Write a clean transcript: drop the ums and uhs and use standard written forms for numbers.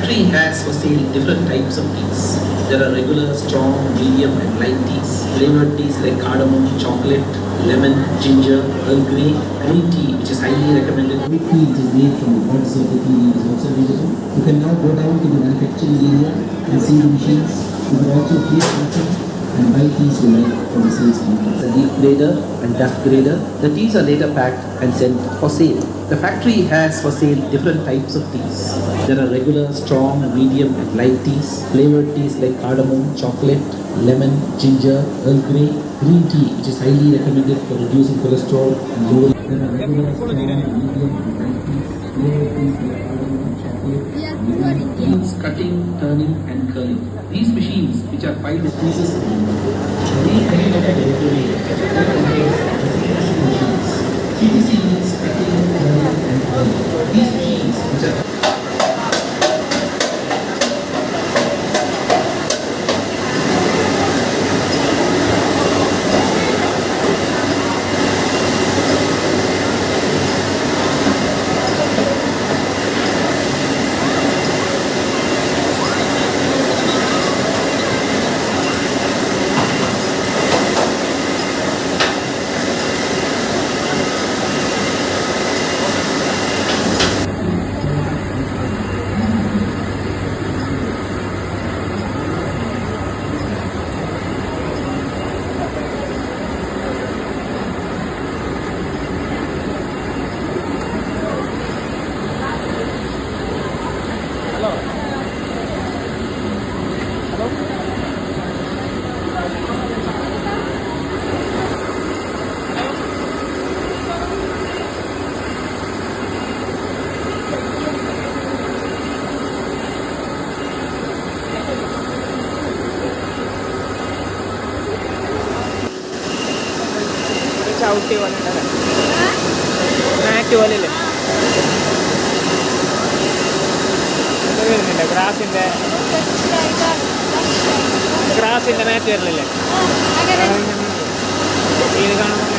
factory has for sale different types of teas. There are regular, strong, medium and light teas. Flavored teas like cardamom, chocolate, lemon, ginger, Earl Grey, green tea which is highly recommended. Tea which is made from the buds of the tea leaf is also available. You can now go down to the manufacturing area and see the machines. You can also place something and buy teas you like from the sales counter. The leaf grader and dust grader. The teas are later packed and sent for sale. The factory has for sale different types of teas. There are regular, strong, medium and light teas. Flavored teas like cardamom, chocolate, lemon, ginger, Earl Grey, green tea which is highly recommended for reducing cholesterol and lowering. There are regular, strong, medium and light teas. Flavored teas like cardamom, chocolate, lemon, Includes cutting, turning and curling. These machines which are 5 pieces of CTC means cutting, turning and curling. These machines which are ചവിട്ടി പോലെ മാറ്റ് പോലെയല്ലേ വരുന്നില്ല ഗ്രാസിൻ്റെ മാറ്റ് വരലില്ലേ ഇത് കാണുമ്പോൾ